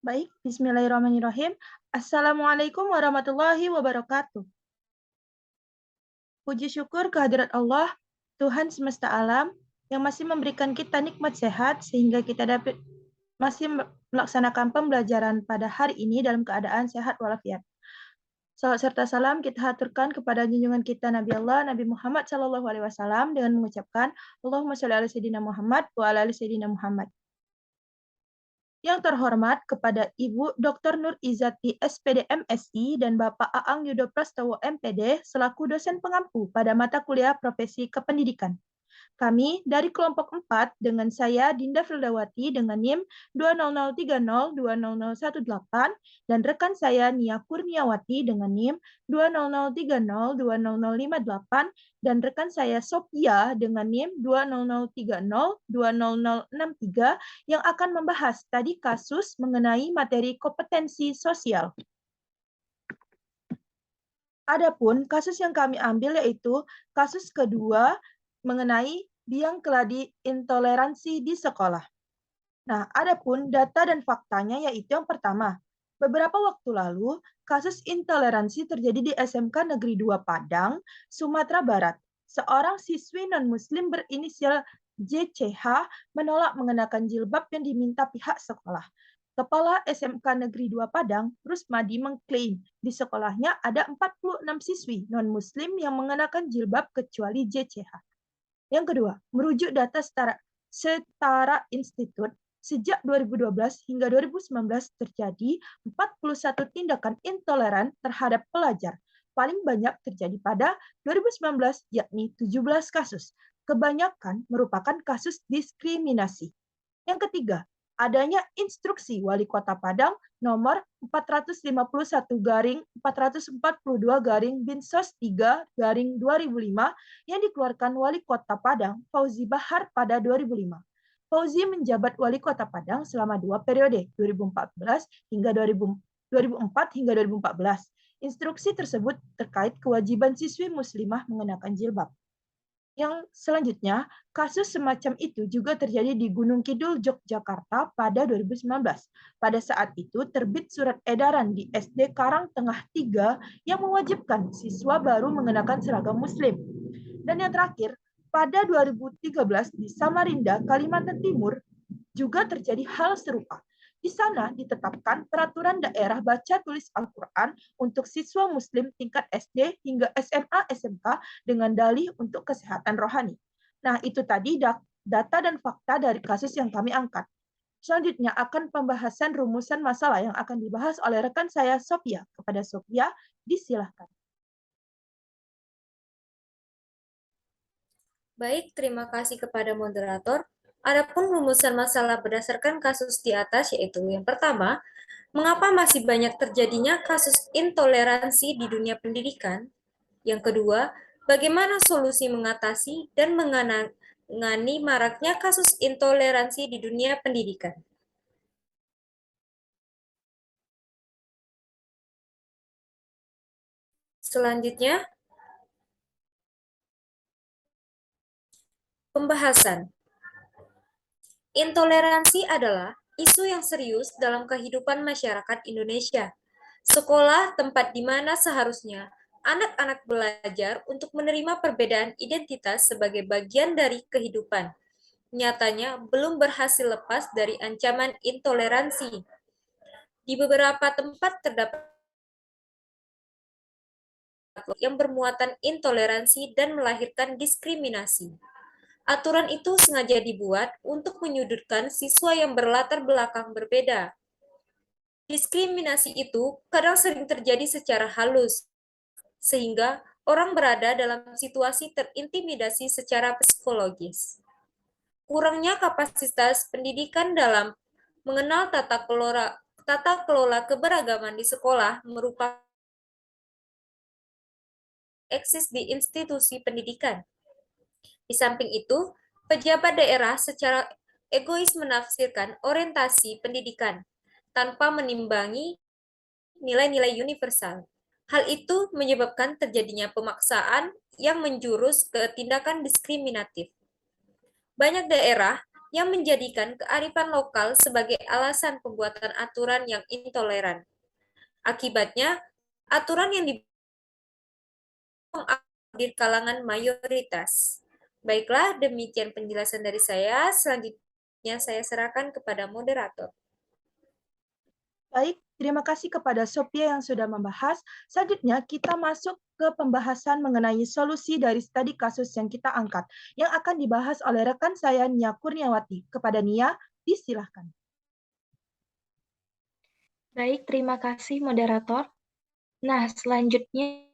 Baik, bismillahirrahmanirrahim. Assalamualaikum warahmatullahi wabarakatuh. Puji syukur kehadirat Allah, Tuhan semesta alam, yang masih memberikan kita nikmat sehat sehingga kita dapat masih melaksanakan pembelajaran pada hari ini dalam keadaan sehat walafiat. Salawat serta salam kita haturkan kepada junjungan kita Nabi Allah, Nabi Muhammad SAW dengan mengucapkan Allahumma sholli ala sayyidina Muhammad wa ala ali sayyidina Muhammad. Yang terhormat kepada Ibu Dr. Nur Izati SPD MSI dan Bapak Aang Yudo Prastowo MPD selaku dosen pengampu pada mata kuliah Profesi Kependidikan. Kami dari kelompok 4 dengan saya Dinda Fildawati dengan NIM 200302018 dan rekan saya Nia Kurniawati dengan NIM 200302058 dan rekan saya Sophia dengan NIM 200302063 yang akan membahas tadi kasus mengenai materi kompetensi sosial. Adapun kasus yang kami ambil yaitu kasus kedua mengenai biang keladi intoleransi di sekolah. Nah, adapun data dan faktanya yaitu yang pertama, beberapa waktu lalu kasus intoleransi terjadi di SMK Negeri 2 Padang, Sumatera Barat. Seorang siswi non-muslim berinisial JCH menolak mengenakan jilbab yang diminta pihak sekolah. Kepala SMK Negeri 2 Padang, Rusmadi, mengklaim di sekolahnya ada 46 siswi non-muslim yang mengenakan jilbab kecuali JCH. Yang kedua, merujuk data Setara Institut, sejak 2012 hingga 2019 terjadi 41 tindakan intoleran terhadap pelajar. Paling banyak terjadi pada 2019, yakni 17 kasus. Kebanyakan merupakan kasus diskriminasi. Yang ketiga, adanya instruksi Wali Kota Padang nomor 451-442-Binsos 3-2005 yang dikeluarkan Wali Kota Padang Fauzi Bahar pada 2005. Fauzi menjabat Wali Kota Padang selama 2 periode, 2004 hingga 2014. Instruksi tersebut terkait kewajiban siswi muslimah mengenakan jilbab. Yang selanjutnya, kasus semacam itu juga terjadi di Gunung Kidul, Yogyakarta pada 2019. Pada saat itu terbit surat edaran di SD Karangtengah 3 yang mewajibkan siswa baru mengenakan seragam muslim. Dan yang terakhir, pada 2013 di Samarinda, Kalimantan Timur, juga terjadi hal serupa. Di sana ditetapkan peraturan daerah baca tulis Al-Quran untuk siswa muslim tingkat SD hingga SMA SMK dengan dalih untuk kesehatan rohani. Nah, itu tadi data dan fakta dari kasus yang kami angkat. Selanjutnya akan pembahasan rumusan masalah yang akan dibahas oleh rekan saya Sophia. Kepada Sophia, disilahkan. Baik, terima kasih kepada moderator. Adapun rumusan masalah berdasarkan kasus di atas yaitu yang pertama, mengapa masih banyak terjadinya kasus intoleransi di dunia pendidikan? Yang kedua, bagaimana solusi mengatasi dan menangani maraknya kasus intoleransi di dunia pendidikan? Selanjutnya, pembahasan. Intoleransi adalah isu yang serius dalam kehidupan masyarakat Indonesia. Sekolah tempat di mana seharusnya anak-anak belajar untuk menerima perbedaan identitas sebagai bagian dari kehidupan. Nyatanya belum berhasil lepas dari ancaman intoleransi. Di beberapa tempat terdapat yang bermuatan intoleransi dan melahirkan diskriminasi. Aturan itu sengaja dibuat untuk menyudutkan siswa yang berlatar belakang berbeda. Diskriminasi itu kadang sering terjadi secara halus, sehingga orang berada dalam situasi terintimidasi secara psikologis. Kurangnya kapasitas pendidikan dalam mengenal tata kelola keberagaman di sekolah merupakan eksis di institusi pendidikan. Di samping itu, pejabat daerah secara egois menafsirkan orientasi pendidikan tanpa menimbangi nilai-nilai universal. Hal itu menyebabkan terjadinya pemaksaan yang menjurus ke tindakan diskriminatif. Banyak daerah yang menjadikan kearifan lokal sebagai alasan pembuatan aturan yang intoleran. Akibatnya, aturan yang dibuat di kalangan mayoritas. Baiklah, demikian penjelasan dari saya. Selanjutnya saya serahkan kepada moderator. Baik, terima kasih kepada Sophia yang sudah membahas. Selanjutnya kita masuk ke pembahasan mengenai solusi dari studi kasus yang kita angkat, yang akan dibahas oleh rekan saya Nia Kurniawati. Kepada Nia, disilahkan. Baik, terima kasih moderator. Nah, selanjutnya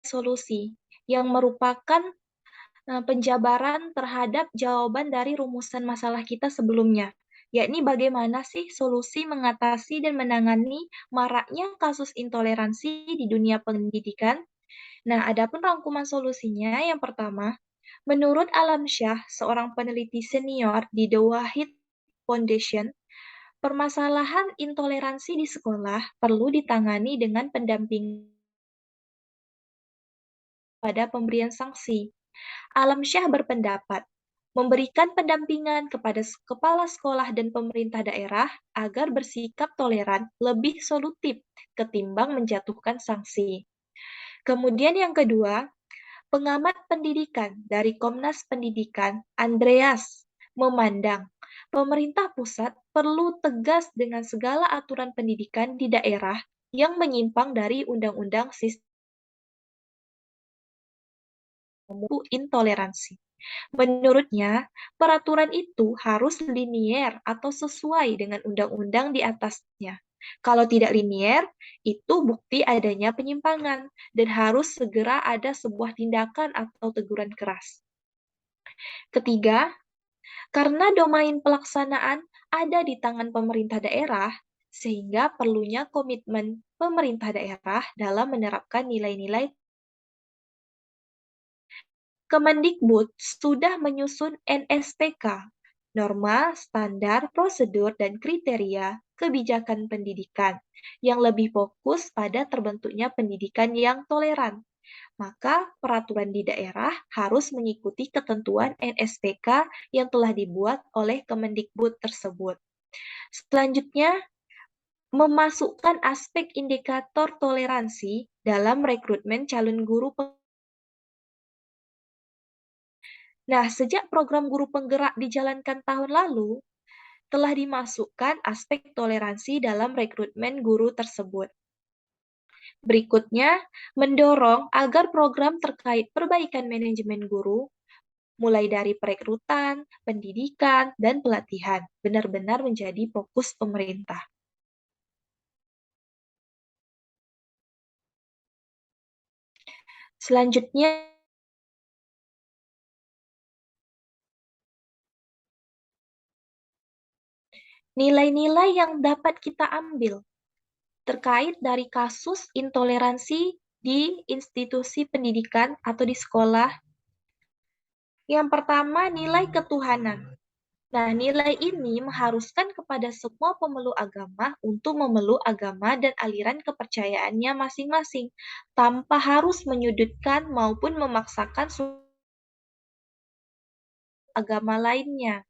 solusi yang merupakan penjabaran terhadap jawaban dari rumusan masalah kita sebelumnya, yakni bagaimana sih solusi mengatasi dan menangani maraknya kasus intoleransi di dunia pendidikan. Nah, adapun rangkuman solusinya yang pertama, menurut Alam Syah, seorang peneliti senior di The Wahid Foundation, permasalahan intoleransi di sekolah perlu ditangani dengan pendampingan pada pemberian sanksi. Alam Syah berpendapat, memberikan pendampingan kepada kepala sekolah dan pemerintah daerah agar bersikap toleran lebih solutif ketimbang menjatuhkan sanksi. Kemudian yang kedua, pengamat pendidikan dari Komnas Pendidikan, Andreas, memandang pemerintah pusat perlu tegas dengan segala aturan pendidikan di daerah yang menyimpang dari undang-undang sistem intoleransi. Menurutnya, peraturan itu harus linier atau sesuai dengan undang-undang di atasnya. Kalau tidak linier, itu bukti adanya penyimpangan dan harus segera ada sebuah tindakan atau teguran keras. Ketiga, karena domain pelaksanaan ada di tangan pemerintah daerah, sehingga perlunya komitmen pemerintah daerah dalam menerapkan nilai-nilai. Kemendikbud sudah menyusun NSPK, norma, standar, prosedur, dan kriteria kebijakan pendidikan yang lebih fokus pada terbentuknya pendidikan yang toleran. Maka peraturan di daerah harus mengikuti ketentuan NSPK yang telah dibuat oleh Kemendikbud tersebut. Selanjutnya, memasukkan aspek indikator toleransi dalam rekrutmen calon guru. Nah, sejak program guru penggerak dijalankan tahun lalu, telah dimasukkan aspek toleransi dalam rekrutmen guru tersebut. Berikutnya, mendorong agar program terkait perbaikan manajemen guru, mulai dari perekrutan, pendidikan, dan pelatihan, benar-benar menjadi fokus pemerintah. Selanjutnya, nilai-nilai yang dapat kita ambil terkait dari kasus intoleransi di institusi pendidikan atau di sekolah. Yang pertama, nilai ketuhanan. Nah, nilai ini mengharuskan kepada semua pemeluk agama untuk memeluk agama dan aliran kepercayaannya masing-masing, tanpa harus menyudutkan maupun memaksakan agama lainnya.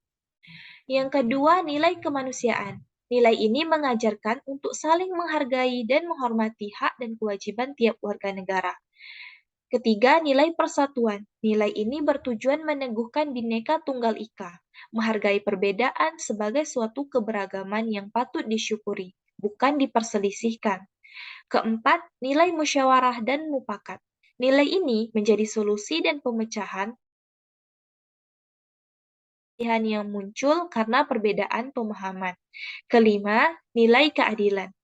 Yang kedua, nilai kemanusiaan. Nilai ini mengajarkan untuk saling menghargai dan menghormati hak dan kewajiban tiap warga negara. Ketiga, nilai persatuan. Nilai ini bertujuan meneguhkan Bhinneka Tunggal Ika, menghargai perbedaan sebagai suatu keberagaman yang patut disyukuri, bukan diperselisihkan. Keempat, nilai musyawarah dan mufakat. Nilai ini menjadi solusi dan pemecahan yang muncul karena perbedaan pemahaman. Kelima, nilai keadilan.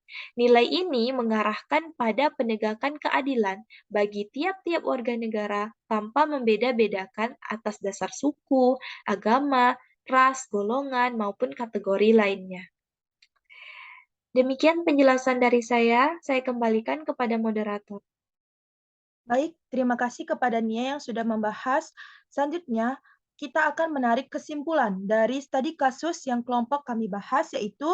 Nilai ini mengarahkan pada penegakan keadilan bagi tiap-tiap warga negara tanpa membeda-bedakan atas dasar suku, agama, ras, golongan, maupun kategori lainnya. Demikian penjelasan dari saya kembalikan kepada moderator. Baik, terima kasih kepada Nia yang sudah membahas. Selanjutnya, kita akan menarik kesimpulan dari studi kasus yang kelompok kami bahas, yaitu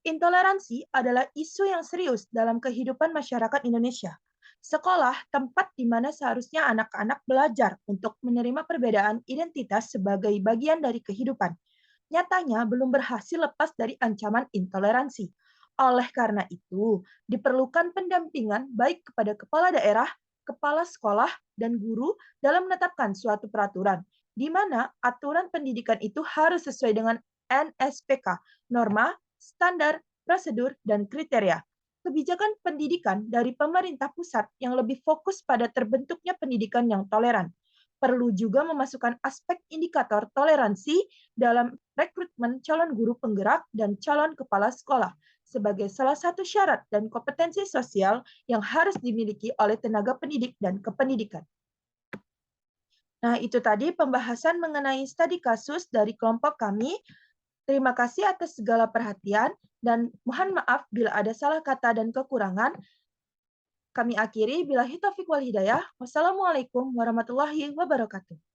intoleransi adalah isu yang serius dalam kehidupan masyarakat Indonesia. Sekolah tempat di mana seharusnya anak-anak belajar untuk menerima perbedaan identitas sebagai bagian dari kehidupan. Nyatanya belum berhasil lepas dari ancaman intoleransi. Oleh karena itu, diperlukan pendampingan baik kepada kepala daerah, kepala sekolah, dan guru dalam menetapkan suatu peraturan, di mana aturan pendidikan itu harus sesuai dengan NSPK, norma, standar, prosedur, dan kriteria. Kebijakan pendidikan dari pemerintah pusat yang lebih fokus pada terbentuknya pendidikan yang toleran. Perlu juga memasukkan aspek indikator toleransi dalam rekrutmen calon guru penggerak dan calon kepala sekolah sebagai salah satu syarat dan kompetensi sosial yang harus dimiliki oleh tenaga pendidik dan kependidikan. Nah, itu tadi pembahasan mengenai studi kasus dari kelompok kami. Terima kasih atas segala perhatian dan mohon maaf bila ada salah kata dan kekurangan. Kami akhiri, billahi taufiq wal hidayah. Wassalamualaikum warahmatullahi wabarakatuh.